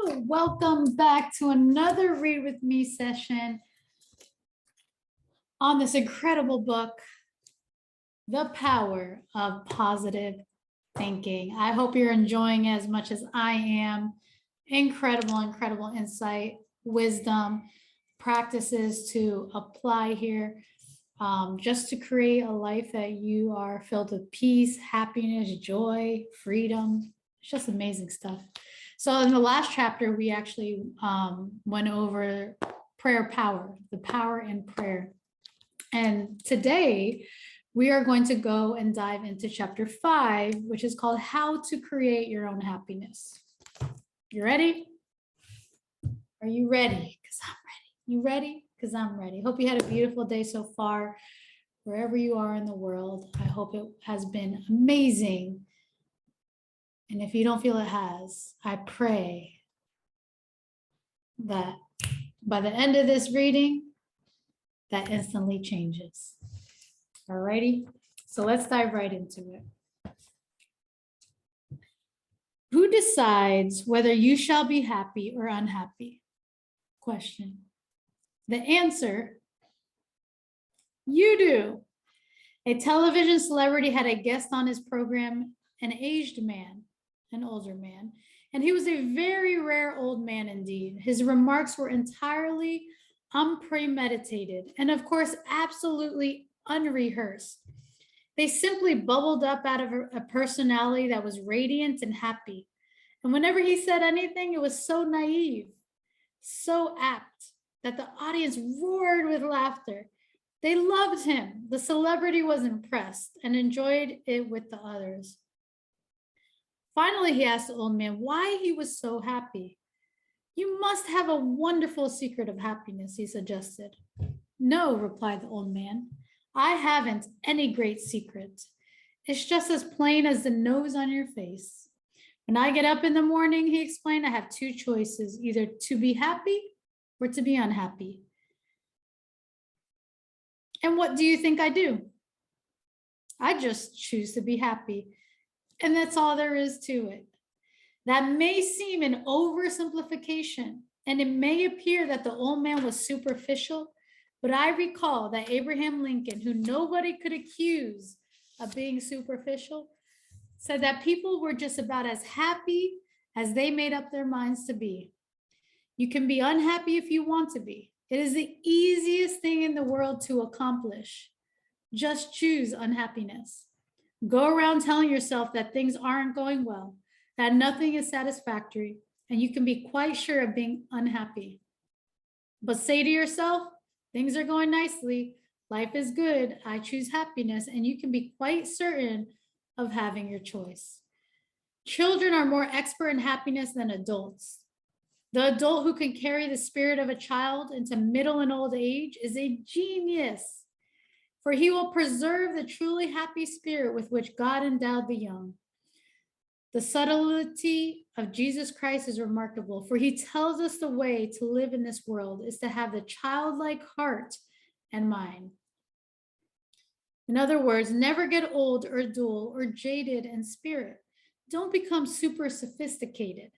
Welcome back to another Read With Me session on this incredible book, The Power of Positive Thinking. I hope you're enjoying it as much as I am. Incredible insight, wisdom, practices to apply here, just to create a life that you are filled with peace, happiness, joy, freedom. It's just amazing stuff. So in the last chapter, we actually went over prayer power, the power in prayer. And today we are going to go and dive into chapter 5, which is called How to Create Your Own Happiness. You ready? Are you ready? Because I'm ready. You ready? Because I'm ready. Hope you had a beautiful day so far, wherever you are in the world. I hope it has been amazing. And if you don't feel it has, I pray that by the end of this reading, that instantly changes. All righty, so let's dive right into it. Who decides whether you shall be happy or unhappy? Question. The answer, you do. A television celebrity had a guest on his program, an aged man, an older man, and he was a very rare old man indeed. His remarks were entirely unpremeditated and, of course, absolutely unrehearsed. They simply bubbled up out of a personality that was radiant and happy. And whenever he said anything, it was so naive, so apt, that the audience roared with laughter. They loved him. The celebrity was impressed and enjoyed it with the others. Finally, he asked the old man why he was so happy. You must have a wonderful secret of happiness, he suggested. No, replied the old man. I haven't any great secret. It's just as plain as the nose on your face. When I get up in the morning, he explained, I have two choices, either to be happy or to be unhappy. And what do you think I do? I just choose to be happy. And that's all there is to it. That may seem an oversimplification, and it may appear that the old man was superficial, but I recall that Abraham Lincoln, who nobody could accuse of being superficial, said that people were just about as happy as they made up their minds to be. You can be unhappy if you want to be. It is the easiest thing in the world to accomplish. Just choose unhappiness. Go around telling yourself that things aren't going well, that nothing is satisfactory, and you can be quite sure of being unhappy. But say to yourself, things are going nicely, life is good, I choose happiness, and you can be quite certain of having your choice. Children are more expert in happiness than adults. The adult who can carry the spirit of a child into middle and old age is a genius, for he will preserve the truly happy spirit with which God endowed the young. The subtlety of Jesus Christ is remarkable, for he tells us the way to live in this world is to have the childlike heart and mind. In other words, never get old or dull or jaded in spirit. Don't become super sophisticated.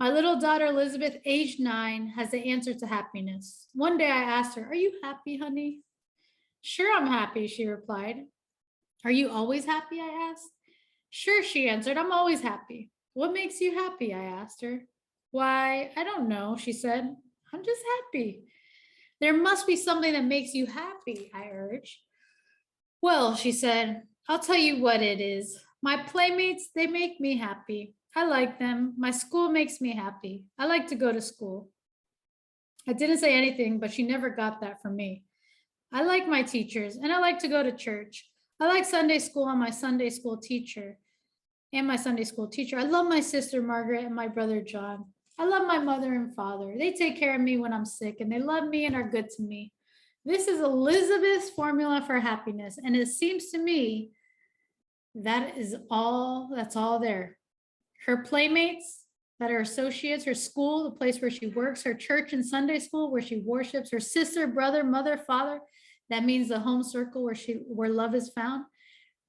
My little daughter, Elizabeth, aged 9, has the answer to happiness. One day I asked her, are you happy, honey? Sure, I'm happy, she replied. Are you always happy, I asked. Sure, she answered, I'm always happy. What makes you happy, I asked her. Why, I don't know, she said. I'm just happy. There must be something that makes you happy, I urged. Well, she said, I'll tell you what it is. My playmates, they make me happy. I like them. My school makes me happy. I like to go to school. I didn't say anything, but she never got that from me. I like my teachers, and I like to go to church. I like Sunday school and my Sunday school teacher. I love my sister Margaret and my brother John. I love my mother and father. They take care of me when I'm sick, and they love me and are good to me. This is Elizabeth's formula for happiness, and it seems to me that's all there. Her playmates that are associates, her school, the place where she works, her church and Sunday school where she worships, her sister, brother, mother, father, that means the home circle where love is found.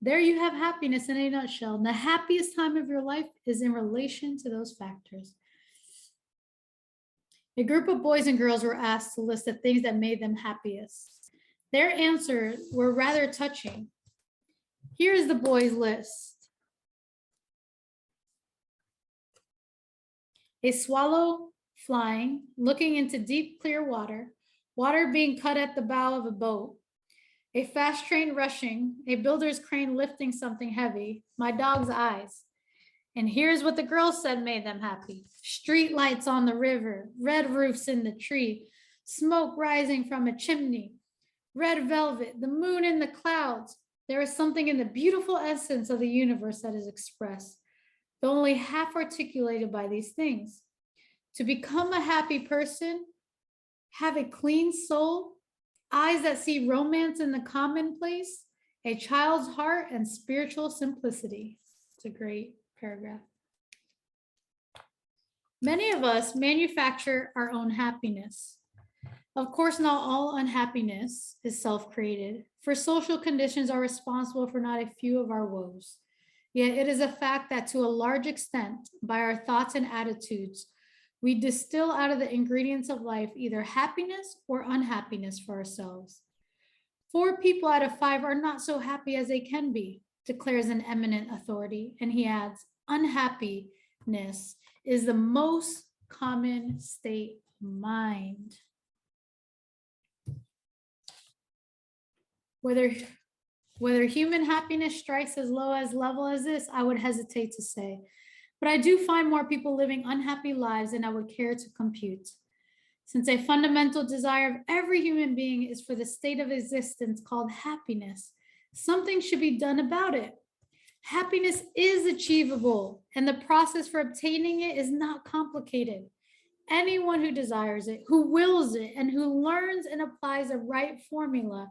There you have happiness in a nutshell. And the happiest time of your life is in relation to those factors. A group of boys and girls were asked to list the things that made them happiest. Their answers were rather touching. Here is the boys' list. A swallow flying, looking into deep, clear water, water being cut at the bow of a boat, a fast train rushing, a builder's crane lifting something heavy, my dog's eyes. And here's what the girls said made them happy. Street lights on the river, red roofs in the tree, smoke rising from a chimney, red velvet, the moon in the clouds. There is something in the beautiful essence of the universe that is expressed, though only half articulated by these things. To become a happy person, have a clean soul, eyes that see romance in the commonplace, a child's heart, and spiritual simplicity. It's a great paragraph. Many of us manufacture our own happiness. Of course, not all unhappiness is self-created, for social conditions are responsible for not a few of our woes. Yet it is a fact that to a large extent, by our thoughts and attitudes, we distill out of the ingredients of life either happiness or unhappiness for ourselves. 4 people out of 5 are not so happy as they can be, declares an eminent authority, and he adds, unhappiness is the most common state of mind. Whether human happiness strikes as low as level as this, I would hesitate to say. But I do find more people living unhappy lives than I would care to compute. Since a fundamental desire of every human being is for the state of existence called happiness, something should be done about it. Happiness is achievable, and the process for obtaining it is not complicated. Anyone who desires it, who wills it, and who learns and applies the right formula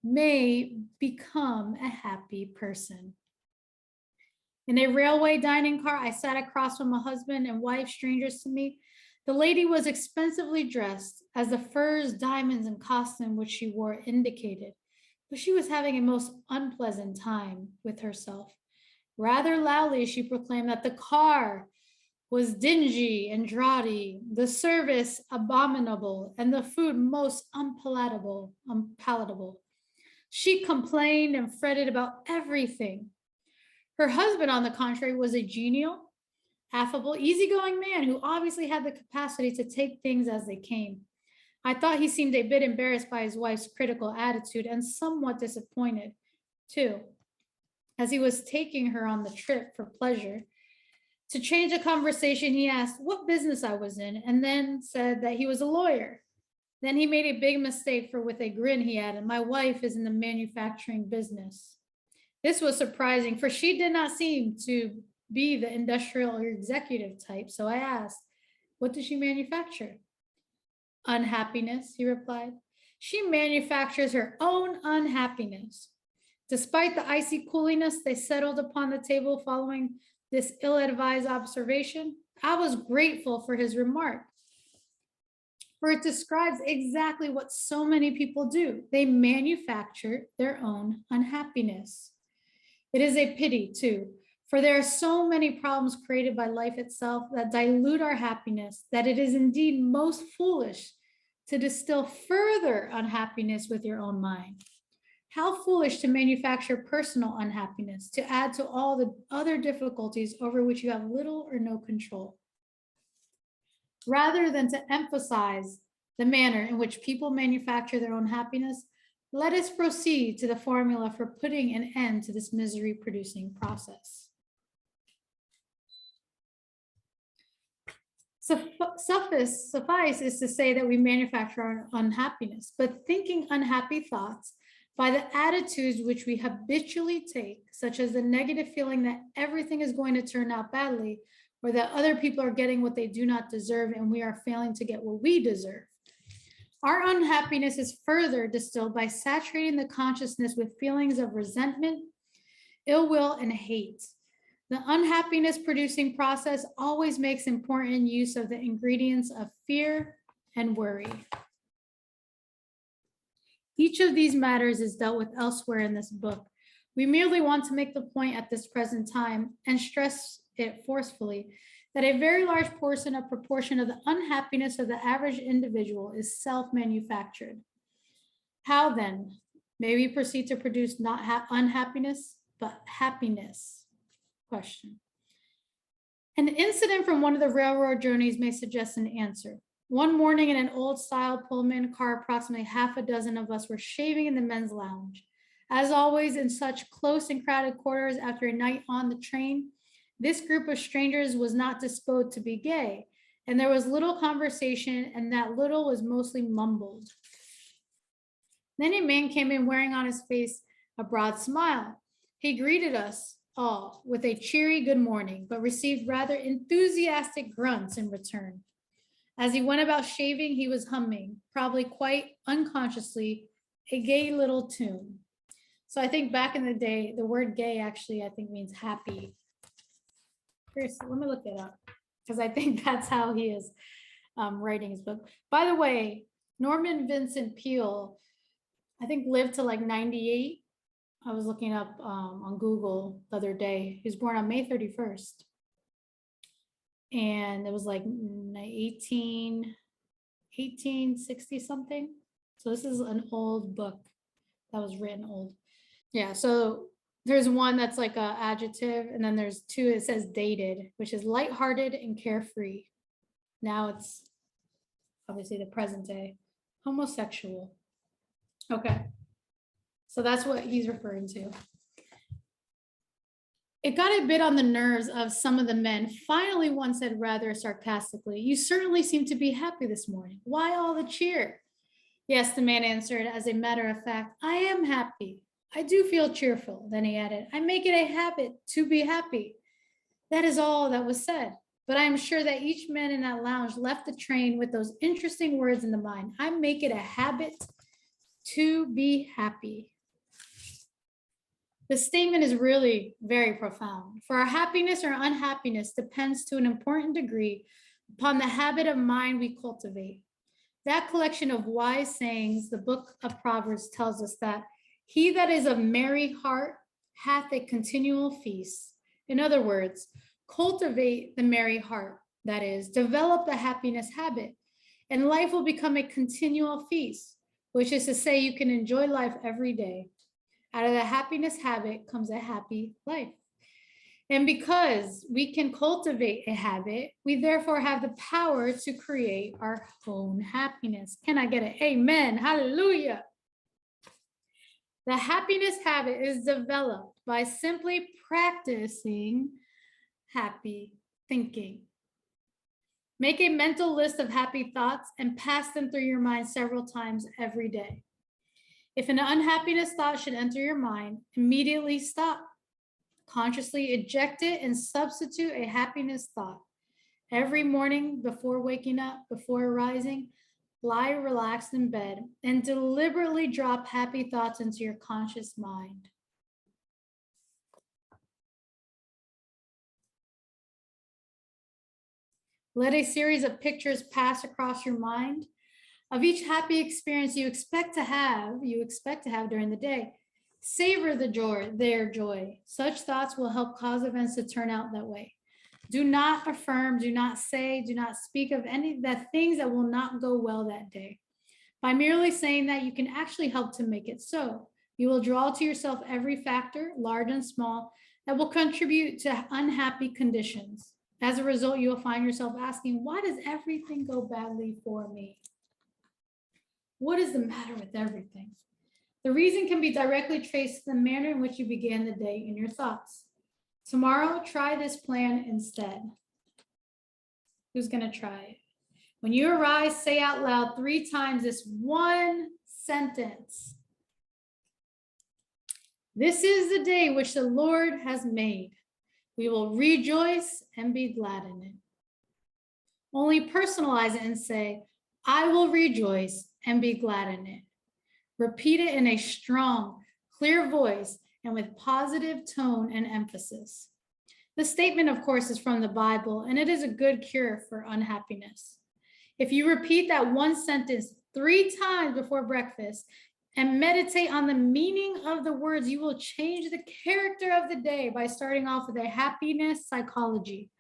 may become a happy person. In a railway dining car, I sat across from a husband and wife, strangers to me. The lady was expensively dressed, as the furs, diamonds, and costume which she wore indicated, but she was having a most unpleasant time with herself. Rather loudly, she proclaimed that the car was dingy and draughty, the service abominable, and the food most unpalatable. She complained and fretted about everything. Her husband, on the contrary, was a genial, affable, easygoing man who obviously had the capacity to take things as they came. I thought he seemed a bit embarrassed by his wife's critical attitude and somewhat disappointed, too, as he was taking her on the trip for pleasure. To change the conversation, he asked what business I was in and then said that he was a lawyer. Then he made a big mistake, for with a grin he added, my wife is in the manufacturing business. This was surprising, for she did not seem to be the industrial or executive type, so I asked, what does she manufacture? Unhappiness, he replied. She manufactures her own unhappiness. Despite the icy cooliness they settled upon the table following this ill-advised observation, I was grateful for his remark, for it describes exactly what so many people do. They manufacture their own unhappiness. It is a pity, too, for there are so many problems created by life itself that dilute our happiness, that it is indeed most foolish to distill further unhappiness with your own mind. How foolish to manufacture personal unhappiness, to add to all the other difficulties over which you have little or no control. Rather than to emphasize the manner in which people manufacture their own happiness, let us proceed to the formula for putting an end to this misery-producing process. Suffice is to say that we manufacture our unhappiness, but thinking unhappy thoughts by the attitudes which we habitually take, such as the negative feeling that everything is going to turn out badly, or that other people are getting what they do not deserve and we are failing to get what we deserve. Our unhappiness is further distilled by saturating the consciousness with feelings of resentment, ill will, and hate. The unhappiness producing process always makes important use of the ingredients of fear and worry. Each of these matters is dealt with elsewhere in this book. We merely want to make the point at this present time and stress it forcefully that a very large proportion of the unhappiness of the average individual is self-manufactured. How then? May we proceed to produce not unhappiness, but happiness? Question. An incident from one of the railroad journeys may suggest an answer. One morning in an old-style Pullman car, approximately half a dozen of us were shaving in the men's lounge. As always, in such close and crowded quarters after a night on the train, this group of strangers was not disposed to be gay, and there was little conversation, and that little was mostly mumbled. Then a man came in wearing on his face a broad smile. He greeted us all with a cheery good morning, but received rather enthusiastic grunts in return. As he went about shaving, he was humming, probably quite unconsciously, a gay little tune. So I think back in the day, the word gay actually, I think, means happy. Let me look it up, because I think that's how he is writing his book. By the way, Norman Vincent Peale, I think, lived to like 98. I was looking up on Google the other day. He was born on May 31st. And it was like 1860 something. So this is an old book that was written old. Yeah, so there's one that's like an adjective, and then there's two, it says dated, which is lighthearted and carefree. Now it's obviously the present day, homosexual. Okay, so that's what he's referring to. It got a bit on the nerves of some of the men. Finally, one said rather sarcastically, "You certainly seem to be happy this morning. Why all the cheer?" "Yes," the man answered, "as a matter of fact, I am happy. I do feel cheerful." Then he added, "I make it a habit to be happy." That is all that was said. But I am sure that each man in that lounge left the train with those interesting words in the mind. I make it a habit to be happy. The statement is really very profound. For our happiness or unhappiness depends to an important degree upon the habit of mind we cultivate. That collection of wise sayings, the book of Proverbs, tells us that he that is of merry heart hath a continual feast. In other words, cultivate the merry heart, that is, develop the happiness habit, and life will become a continual feast, which is to say you can enjoy life every day. Out of the happiness habit comes a happy life. And because we can cultivate a habit, we therefore have the power to create our own happiness. Can I get an amen? Hallelujah. The happiness habit is developed by simply practicing happy thinking. Make a mental list of happy thoughts and pass them through your mind several times every day. If an unhappiness thought should enter your mind, immediately stop. Consciously eject it and substitute a happiness thought. Every morning before waking up, before rising, lie relaxed in bed and deliberately drop happy thoughts into your conscious mind. Let a series of pictures pass across your mind of each happy experience you expect to have during the day. Savor their joy. Such thoughts will help cause events to turn out that way. Do not affirm, do not say, do not speak of any of the things that will not go well that day. By merely saying that, you can actually help to make it so. You will draw to yourself every factor, large and small, that will contribute to unhappy conditions. As a result, you will find yourself asking, why does everything go badly for me? What is the matter with everything? The reason can be directly traced to the manner in which you began the day in your thoughts. Tomorrow, try this plan instead. Who's going to try it? When you arise, say out loud 3 times this one sentence. This is the day which the Lord has made. We will rejoice and be glad in it. Only personalize it and say, I will rejoice and be glad in it. Repeat it in a strong, clear voice and with positive tone and emphasis. The statement, of course, is from the Bible, and it is a good cure for unhappiness. If you repeat that one sentence 3 times before breakfast and meditate on the meaning of the words, you will change the character of the day by starting off with a happiness psychology.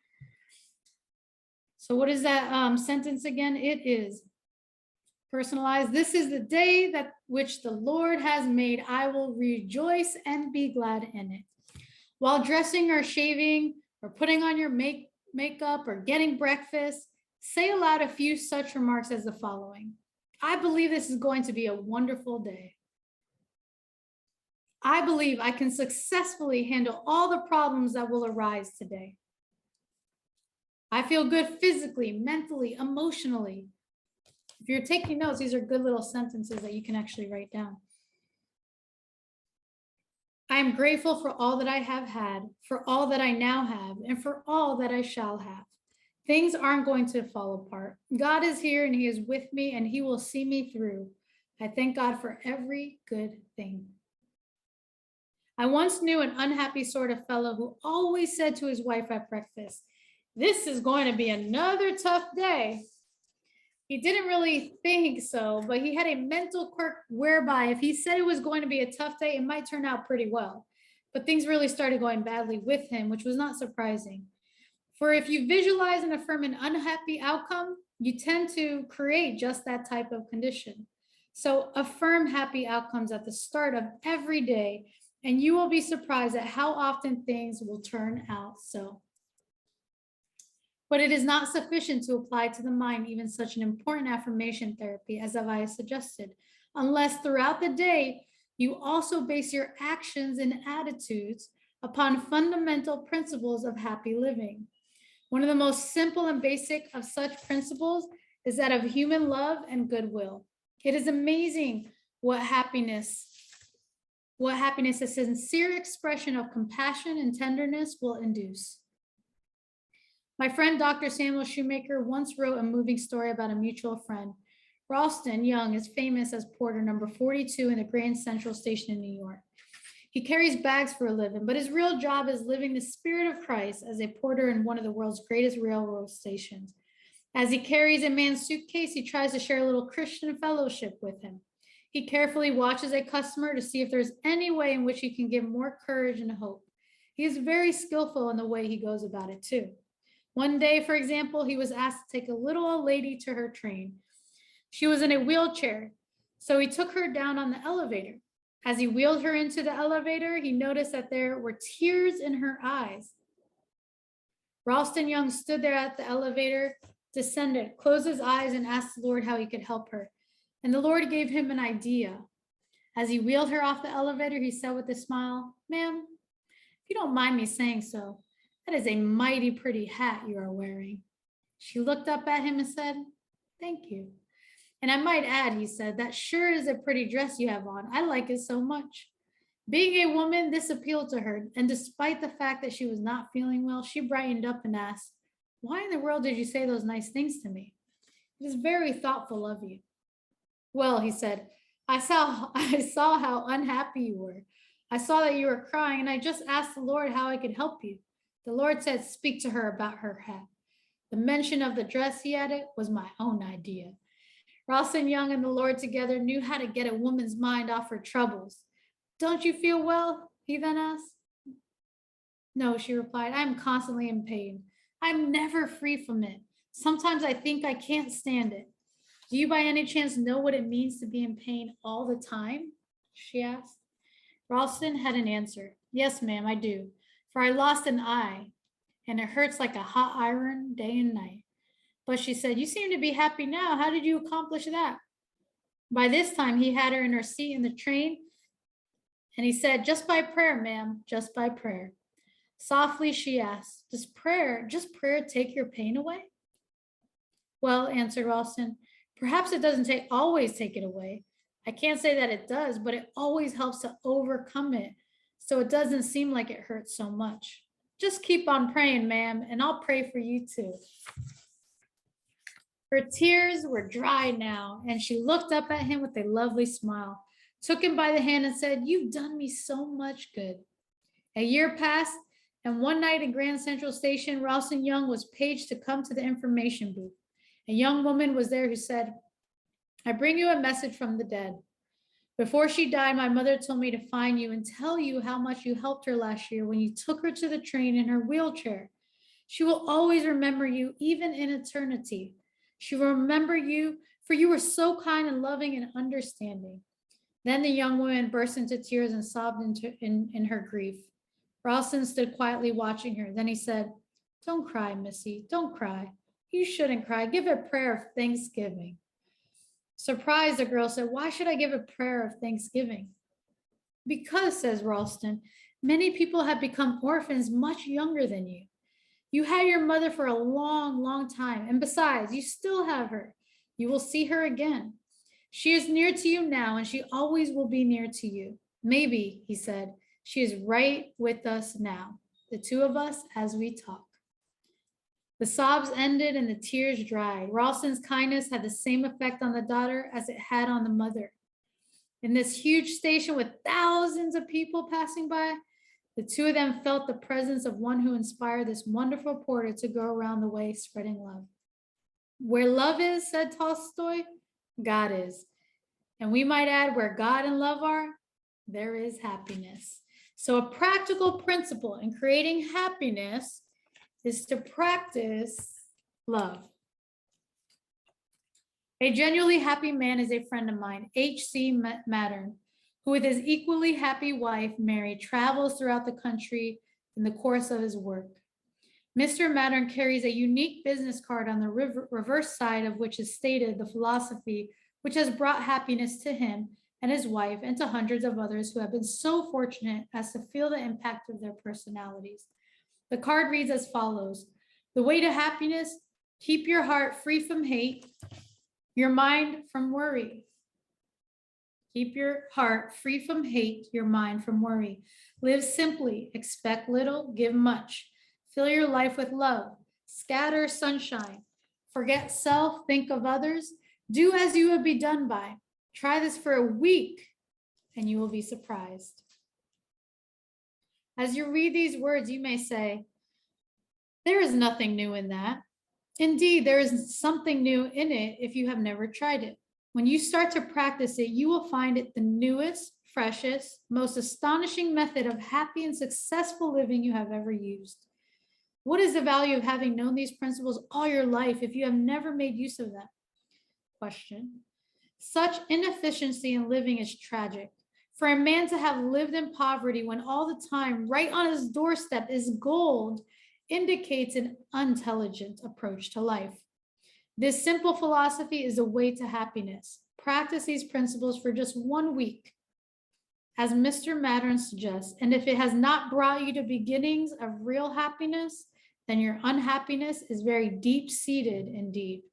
So what is that sentence again? It is personalized. This is the day that which the Lord has made. I will rejoice and be glad in it. While dressing or shaving or putting on your makeup or getting breakfast, say aloud a few such remarks as the following. I believe this is going to be a wonderful day. I believe I can successfully handle all the problems that will arise today. I feel good physically, mentally, emotionally. If you're taking notes, these are good little sentences that you can actually write down. I am grateful for all that I have had, for all that I now have, and for all that I shall have. Things aren't going to fall apart. God is here and he is with me and he will see me through. I thank God for every good thing. I once knew an unhappy sort of fellow who always said to his wife at breakfast, "This is going to be another tough day." He didn't really think so, but he had a mental quirk whereby if he said it was going to be a tough day, it might turn out pretty well. But things really started going badly with him, which was not surprising. For if you visualize and affirm an unhappy outcome, you tend to create just that type of condition. So affirm happy outcomes at the start of every day, and you will be surprised at how often things will turn out so. But it is not sufficient to apply to the mind even such an important affirmation therapy as I suggested, unless throughout the day you also base your actions and attitudes upon fundamental principles of happy living. One of the most simple and basic of such principles is that of human love and goodwill. It is amazing what happiness, a sincere expression of compassion and tenderness will induce. My friend Dr. Samuel Shoemaker once wrote a moving story about a mutual friend. Ralston Young is famous as porter number 42 in the Grand Central Station in New York. He carries bags for a living, but his real job is living the spirit of Christ as a porter in one of the world's greatest railroad stations. As he carries a man's suitcase, he tries to share a little Christian fellowship with him. He carefully watches a customer to see if there's any way in which he can give more courage and hope. He is very skillful in the way he goes about it too. One day, for example, he was asked to take a little old lady to her train. She was in a wheelchair, so he took her down on the elevator. As he wheeled her into the elevator, he noticed that there were tears in her eyes. Ralston Young stood there at the elevator, descended, closed his eyes, and asked the Lord how he could help her. And the Lord gave him an idea. As he wheeled her off the elevator, he said with a smile, "Ma'am, if you don't mind me saying so, that is a mighty pretty hat you are wearing." She looked up at him and said, "Thank you. And I might add," he said, "that sure is a pretty dress you have on. I like it so much." Being a woman, this appealed to her, and despite the fact that she was not feeling well, she brightened up and asked, "Why in the world did you say those nice things to me? It is very thoughtful of you." "Well," he said, I saw how unhappy you were. I saw that you were crying, and I just asked the Lord how I could help you. The Lord said, speak to her about her hat. The mention of the dress," he added, "was my own idea." Ralston Young and the Lord together knew how to get a woman's mind off her troubles. "Don't you feel well?" he then asked. "No," she replied, "I am constantly in pain. I'm never free from it. Sometimes I think I can't stand it." "Do you by any chance know what it means to be in pain all the time?" she asked. Ralston had an answer. "Yes, ma'am, I do. For I lost an eye, and it hurts like a hot iron day and night." But she said, "You seem to be happy now. How did you accomplish that?" By this time, he had her in her seat in the train, and he said, "Just by prayer, ma'am, just by prayer." Softly, she asked, just prayer take your pain away?" "Well," answered Ralston, "perhaps it doesn't always take it away. I can't say that it does, but it always helps to overcome it, so it doesn't seem like it hurts so much. Just keep on praying, ma'am, and I'll pray for you too." Her tears were dry now, and she looked up at him with a lovely smile, took him by the hand and said, "You've done me so much good." A year passed, and one night in Grand Central Station, Ralston Young was paged to come to the information booth. A young woman was there who said, "I bring you a message from the dead. Before she died, my mother told me to find you and tell you how much you helped her last year when you took her to the train in her wheelchair. She will always remember you, even in eternity. She will remember you, for you were so kind and loving and understanding. Then the young woman burst into tears and sobbed in her grief. Ralston stood quietly watching her. Then he said, "Don't cry, Missy. Don't cry. You shouldn't cry. Give a prayer of thanksgiving." Surprised, the girl said, "Why should I give a prayer of thanksgiving?" "Because," says Ralston, "many people have become orphans much younger than you. You had your mother for a long, long time. And besides, you still have her. You will see her again. She is near to you now, and she always will be near to you. Maybe," he said, "she is right with us now, the two of us as we talk." The sobs ended and the tears dried. Ralston's kindness had the same effect on the daughter as it had on the mother. In this huge station with thousands of people passing by, the two of them felt the presence of one who inspired this wonderful porter to go around the way spreading love. Where love is, said Tolstoy, God is. And we might add, where God and love are, there is happiness. So a practical principle in creating happiness is to practice love. A genuinely happy man is a friend of mine, H.C. Mattern, who with his equally happy wife, Mary, travels throughout the country in the course of his work. Mr. Mattern carries a unique business card on the reverse side of which is stated the philosophy which has brought happiness to him and his wife and to hundreds of others who have been so fortunate as to feel the impact of their personalities. The card reads as follows: "The way to happiness, keep your heart free from hate, your mind from worry." Keep your heart free from hate, your mind from worry. Live simply, expect little, give much. Fill your life with love, scatter sunshine. Forget self, think of others. Do as you would be done by. Try this for a week and you will be surprised. As you read these words, you may say, "There is nothing new in that." Indeed, there is something new in it if you have never tried it. When you start to practice it, you will find it the newest, freshest, most astonishing method of happy and successful living you have ever used. What is the value of having known these principles all your life if you have never made use of them? Question. Such inefficiency in living is tragic. For a man to have lived in poverty when all the time right on his doorstep is gold indicates an unintelligent approach to life. This simple philosophy is the way to happiness. Practice these principles for just 1 week, as Mr. Mattern suggests, and if it has not brought you to beginnings of real happiness, then your unhappiness is very deep-seated indeed.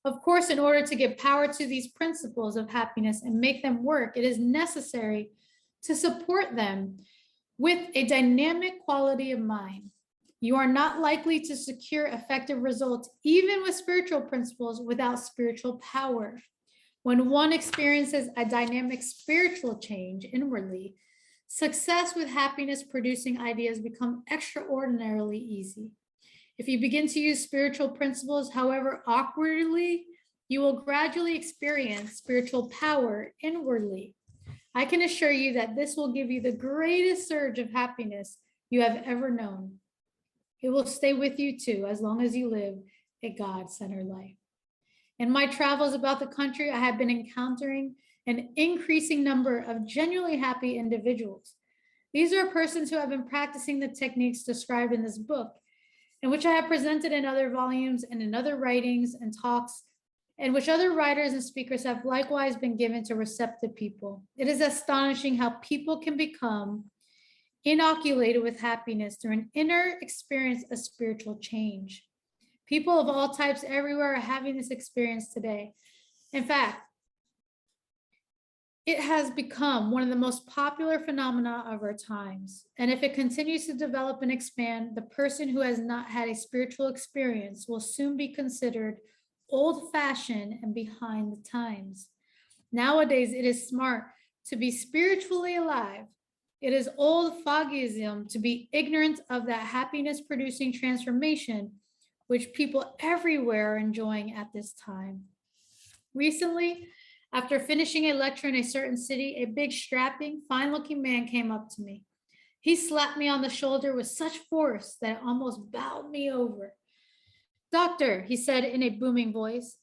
Of course, in order to give power to these principles of happiness and make them work, it is necessary to support them with a dynamic quality of mind. You are not likely to secure effective results, even with spiritual principles, without spiritual power. When one experiences a dynamic spiritual change inwardly, success with happiness producing ideas become extraordinarily easy. If you begin to use spiritual principles, however awkwardly, you will gradually experience spiritual power inwardly. I can assure you that this will give you the greatest surge of happiness you have ever known. It will stay with you too, as long as you live a God-centered life. In my travels about the country, I have been encountering an increasing number of genuinely happy individuals. These are persons who have been practicing the techniques described in this book, in which I have presented in other volumes and in other writings and talks, and which other writers and speakers have likewise been given to receptive people. It is astonishing how people can become inoculated with happiness through an inner experience of spiritual change. People of all types everywhere are having this experience today. In fact, it has become one of the most popular phenomena of our times. And if it continues to develop and expand, the person who has not had a spiritual experience will soon be considered old-fashioned and behind the times. Nowadays, it is smart to be spiritually alive. It is old foggism to be ignorant of that happiness-producing transformation which people everywhere are enjoying at this time. Recently, after finishing a lecture in a certain city, a big, strapping, fine-looking man came up to me. He slapped me on the shoulder with such force that it almost bowed me over. Doctor, he said in a booming voice,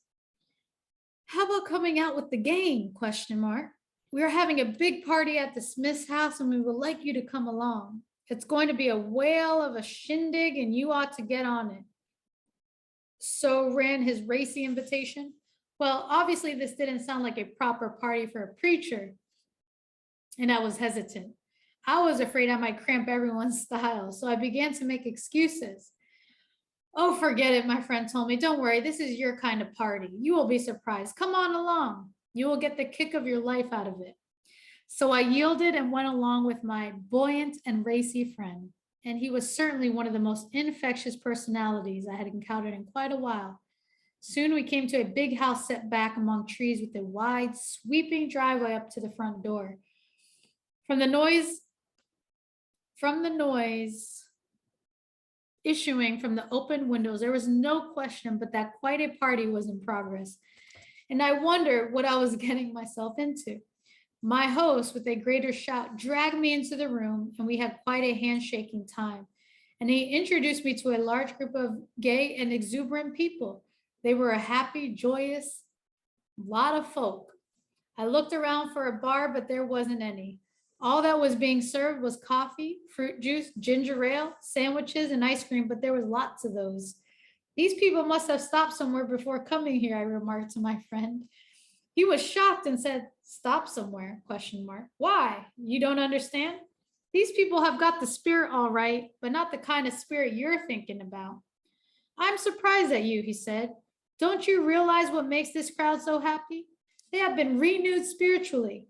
how about coming out with the gang? Question mark. We are having a big party at the Smith's house and we would like you to come along. It's going to be a whale of a shindig and you ought to get on it. So ran his racy invitation. Well, obviously this didn't sound like a proper party for a preacher. And I was hesitant. I was afraid I might cramp everyone's style. So I began to make excuses. Oh, forget it, my friend told me. Don't worry, this is your kind of party. You will be surprised. Come on along. You will get the kick of your life out of it. So I yielded and went along with my buoyant and racy friend. And he was certainly one of the most infectious personalities I had encountered in quite a while. Soon we came to a big house set back among trees with a wide, sweeping driveway up to the front door. From the noise issuing from the open windows, there was no question but that quite a party was in progress. And I wondered what I was getting myself into. My host, with a greater shout, dragged me into the room, and we had quite a handshaking time. And he introduced me to a large group of gay and exuberant people. They were a happy, joyous lot of folk. I looked around for a bar, but there wasn't any. All that was being served was coffee, fruit juice, ginger ale, sandwiches, and ice cream, but there was lots of those. These people must have stopped somewhere before coming here, I remarked to my friend. He was shocked and said, stop somewhere, question mark. Why? You don't understand? These people have got the spirit all right, but not the kind of spirit you're thinking about. I'm surprised at you, he said. Don't you realize what makes this crowd so happy? They have been renewed spiritually.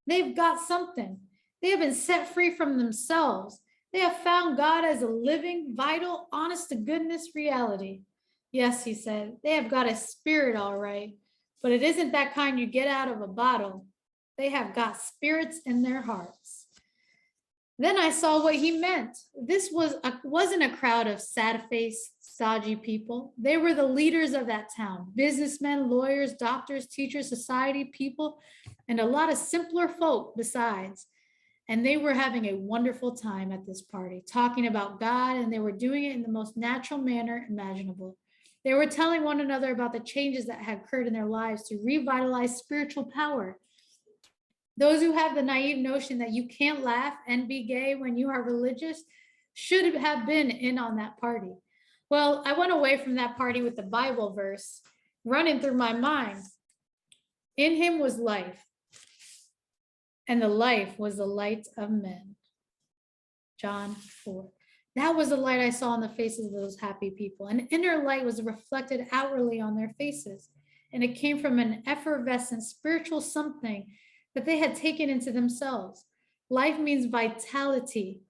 They've got something. They have been set free from themselves. They have found God as a living, vital, honest to goodness reality. Yes, he said, they have got a spirit all right, but it isn't that kind you get out of a bottle. They have got spirits in their hearts. Then I saw what he meant. This wasn't a crowd of sad-faced, stodgy people. They were the leaders of that town, businessmen, lawyers, doctors, teachers, society people, and a lot of simpler folk besides. And they were having a wonderful time at this party, talking about God, and they were doing it in the most natural manner imaginable. They were telling one another about the changes that had occurred in their lives to revitalize spiritual power. Those who have the naive notion that you can't laugh and be gay when you are religious should have been in on that party. Well, I went away from that party with the Bible verse running through my mind. In him was life, and the life was the light of men. John 4. That was the light I saw on the faces of those happy people. An inner light was reflected outwardly on their faces, and it came from an effervescent spiritual something that they had taken into themselves. Life means vitality,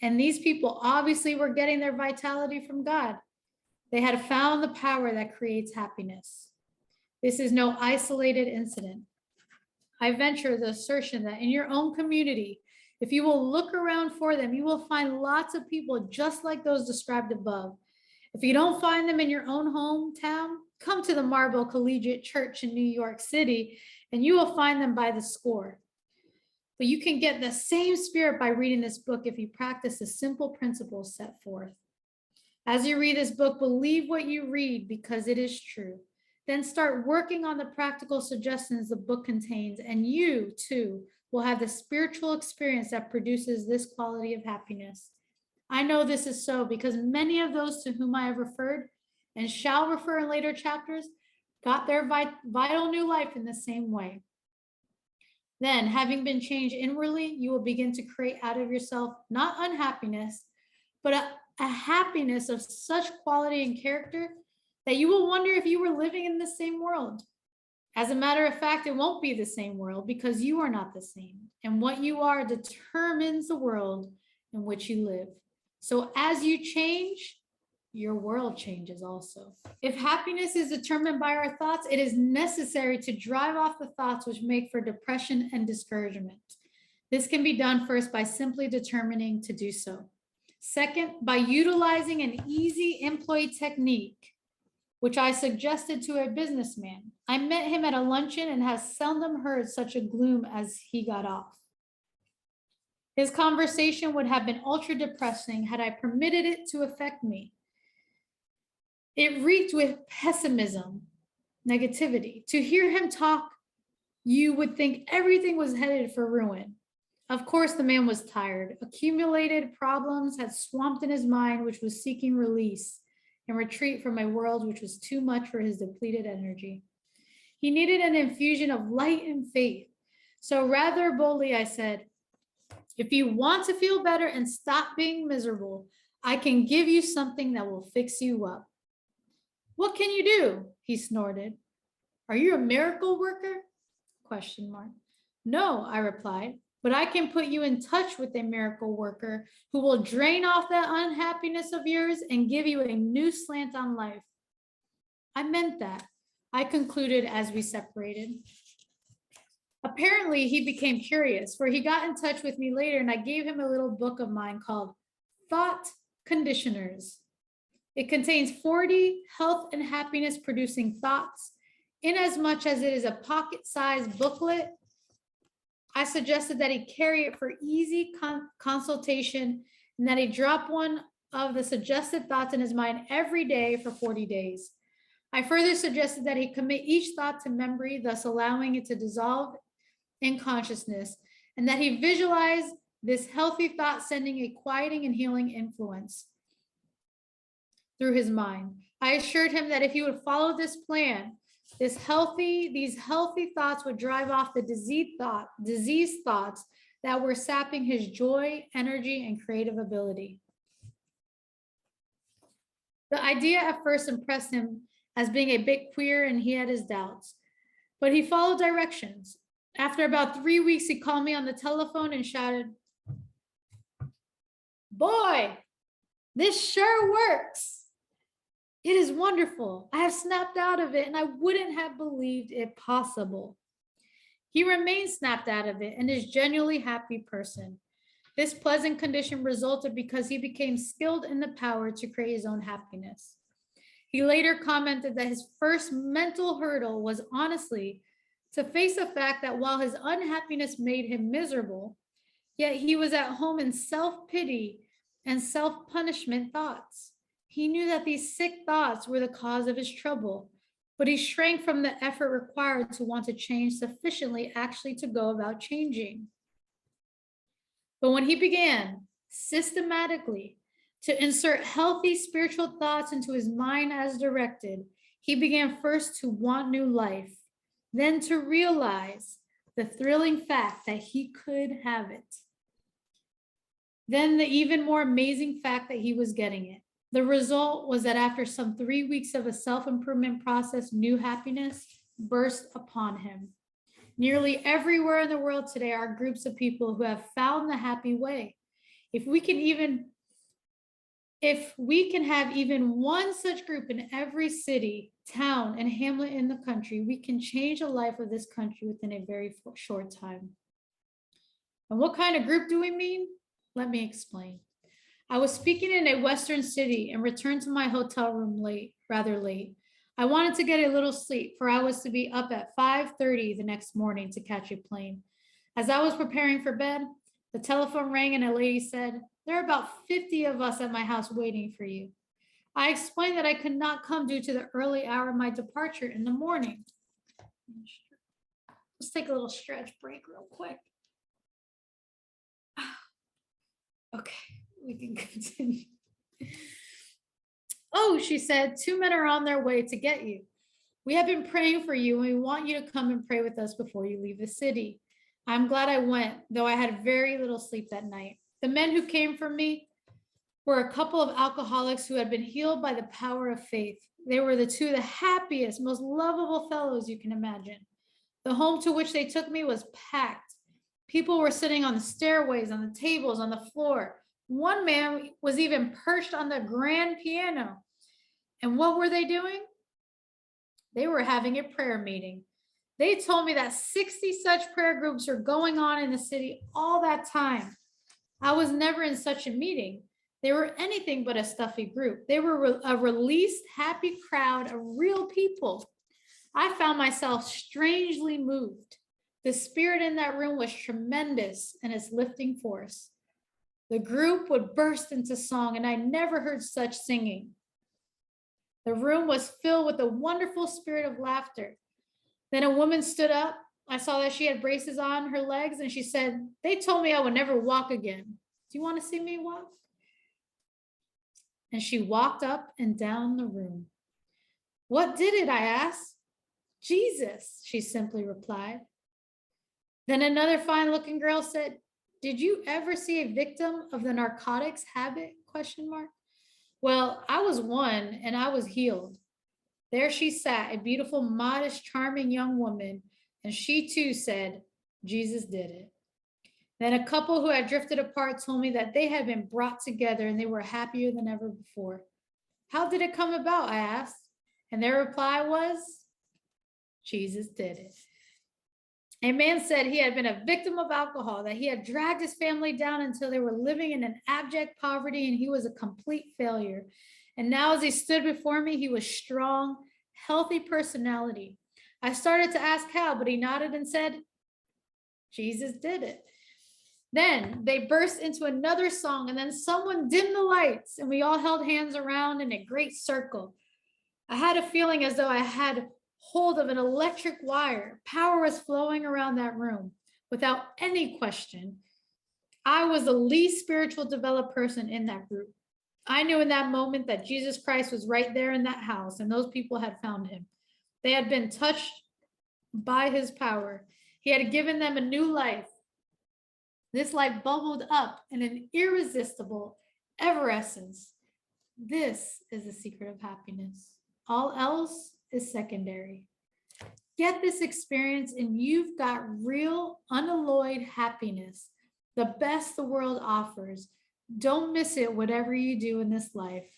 and these people obviously were getting their vitality from God. They had found the power that creates happiness. This is no isolated incident. I venture the assertion that in your own community, if you will look around for them, you will find lots of people just like those described above. If you don't find them in your own hometown, come to the Marble Collegiate Church in New York City, and you will find them by the score. But you can get the same spirit by reading this book if you practice the simple principles set forth. As you read this book, believe what you read because it is true. Then start working on the practical suggestions the book contains, and you, too, will have the spiritual experience that produces this quality of happiness. I know this is so because many of those to whom I have referred and shall refer in later chapters got their vital new life in the same way. Then, having been changed inwardly, you will begin to create out of yourself not unhappiness, but a happiness of such quality and character that you will wonder if you were living in the same world. As a matter of fact, it won't be the same world because you are not the same. And what you are determines the world in which you live. So as you change, your world changes also. If happiness is determined by our thoughts, it is necessary to drive off the thoughts which make for depression and discouragement. This can be done first by simply determining to do so. Second, by utilizing an easy employee technique, which I suggested to a businessman. I met him at a luncheon and has seldom heard such a gloom as he got off. His conversation would have been ultra depressing had I permitted it to affect me. It reeked with pessimism, negativity. To hear him talk, you would think everything was headed for ruin. Of course, the man was tired. Accumulated problems had swamped in his mind, which was seeking release and retreat from a world which was too much for his depleted energy. He needed an infusion of light and faith. So rather boldly, I said, if you want to feel better and stop being miserable, I can give you something that will fix you up. What can you do? He snorted. Are you a miracle worker? ? No, I replied, but I can put you in touch with a miracle worker who will drain off that unhappiness of yours and give you a new slant on life. I meant that, I concluded as we separated. Apparently, he became curious, for he got in touch with me later and I gave him a little book of mine called Thought Conditioners. It contains 40 health and happiness producing thoughts. Inasmuch as it is a pocket-sized booklet, I suggested that he carry it for easy consultation and that he drop one of the suggested thoughts in his mind every day for 40 days. I further suggested that he commit each thought to memory, thus allowing it to dissolve in consciousness, and that he visualize this healthy thought sending a quieting and healing influence through his mind. I assured him that if he would follow this plan, these healthy thoughts would drive off the diseased thoughts that were sapping his joy, energy, and creative ability. The idea at first impressed him as being a bit queer and he had his doubts, but he followed directions. After about 3 weeks, he called me on the telephone and shouted, "Boy, this sure works. It is wonderful. I have snapped out of it and I wouldn't have believed it possible." He remains snapped out of it and is genuinely happy person. This pleasant condition resulted because he became skilled in the power to create his own happiness. He later commented that his first mental hurdle was honestly to face the fact that while his unhappiness made him miserable, yet he was at home in self-pity and self-punishment thoughts. He knew that these sick thoughts were the cause of his trouble, but he shrank from the effort required to want to change sufficiently actually to go about changing. But when he began systematically to insert healthy spiritual thoughts into his mind as directed, he began first to want new life, then to realize the thrilling fact that he could have it. Then the even more amazing fact that he was getting it. The result was that after some 3 weeks of a self-improvement process, new happiness burst upon him. Nearly everywhere in the world today are groups of people who have found the happy way. If we can have even one such group in every city, town, and hamlet in the country, we can change the life of this country within a very short time. And what kind of group do we mean? Let me explain. I was speaking in a Western city and returned to my hotel room rather late. I wanted to get a little sleep, for I was to be up at 5:30 the next morning to catch a plane. As I was preparing for bed, the telephone rang and a lady said, "There are about 50 of us at my house waiting for you." I explained that I could not come due to the early hour of my departure in the morning. Let's take a little stretch break real quick. Okay, we can continue. "Oh," she said, "2 men are on their way to get you. We have been praying for you and we want you to come and pray with us before you leave the city." I'm glad I went, though I had very little sleep that night. The men who came for me were a couple of alcoholics who had been healed by the power of faith. They were the two of the happiest, most lovable fellows you can imagine. The home to which they took me was packed. People were sitting on the stairways, on the tables, on the floor. One man was even perched on the grand piano. And what were they doing? They were having a prayer meeting. They told me that 60 such prayer groups are going on in the city all that time. I was never in such a meeting. They were anything but a stuffy group. They were a released, happy crowd of real people. I found myself strangely moved. The spirit in that room was tremendous in its lifting force. The group would burst into song, and I never heard such singing. The room was filled with a wonderful spirit of laughter. Then a woman stood up. I saw that she had braces on her legs, and she said, "They told me I would never walk again. Do you want to see me walk?" And she walked up and down the room. "What did it?" I asked. "Jesus," she simply replied. Then another fine-looking girl said, "Did you ever see a victim of the narcotics habit?" Well, I was one, and I was healed. There she sat, a beautiful, modest, charming young woman, and she too said, "Jesus did it." Then a couple who had drifted apart told me that they had been brought together and they were happier than ever before. "How did it come about?" I asked. And their reply was, "Jesus did it." A man said he had been a victim of alcohol, that he had dragged his family down until they were living in an abject poverty and he was a complete failure. And now as he stood before me, he was strong, healthy personality. I started to ask how, but he nodded and said, "Jesus did it." Then they burst into another song, and then someone dimmed the lights, and we all held hands around in a great circle. I had a feeling as though I had hold of an electric wire. Power was flowing around that room without any question. I was the least spiritual developed person in that group. I knew in that moment that Jesus Christ was right there in that house, and those people had found him. They had been touched by his power. He had given them a new life. This light bubbled up in an irresistible evanescence. This is the secret of happiness. All else is secondary. Get this experience and you've got real, unalloyed happiness, the best the world offers. Don't miss it, whatever you do in this life,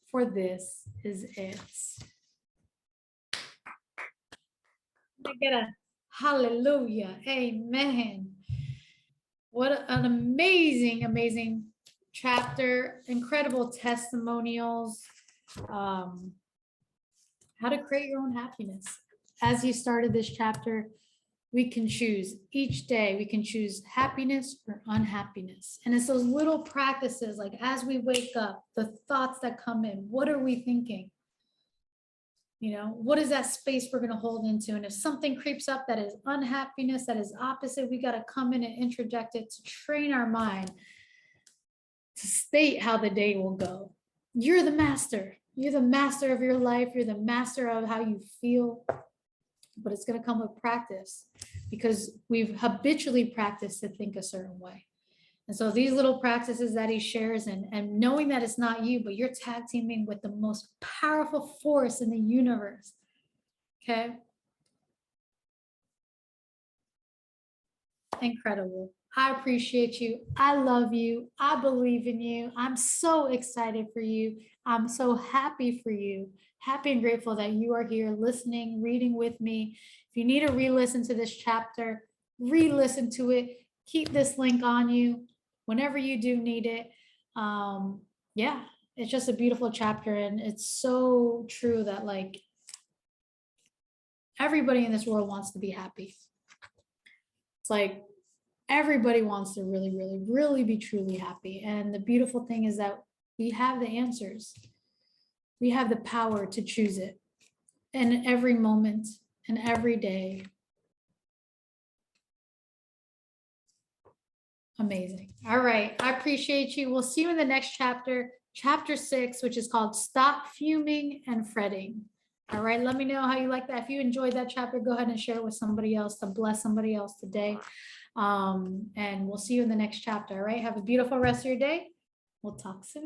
for this is it. I get a hallelujah, amen. What an amazing, amazing chapter, incredible testimonials. How to create your own happiness. As you started this chapter, we can choose each day, we can choose happiness or unhappiness. And it's those little practices, like as we wake up, the thoughts that come in, what are we thinking? You know, what is that space we're going to hold into? And if something creeps up that is unhappiness, that is opposite, we got to come in and interject it to train our mind to state how the day will go. You're the master. You're the master of your life. You're the master of how you feel. But it's going to come with practice because we've habitually practiced to think a certain way. And so these little practices that he shares and knowing that it's not you, but you're tag teaming with the most powerful force in the universe. Okay. Incredible. I appreciate you. I love you. I believe in you. I'm so excited for you. I'm so happy for you. Happy and grateful that you are here listening, reading with me. If you need to re-listen to this chapter, re-listen to it. Keep this link on you whenever you do need it. Yeah, it's just a beautiful chapter. And it's so true that like everybody in this world wants to be happy. It's like everybody wants to really, really, really be truly happy. And the beautiful thing is that we have the answers. We have the power to choose it in every moment and every day. Amazing. All right. I appreciate you. We'll see you in the next chapter, chapter 6, which is called Stop Fuming and Fretting. All right. Let me know how you like that. If you enjoyed that chapter, go ahead and share it with somebody else to bless somebody else today. And we'll see you in the next chapter. All right. Have a beautiful rest of your day. We'll talk soon.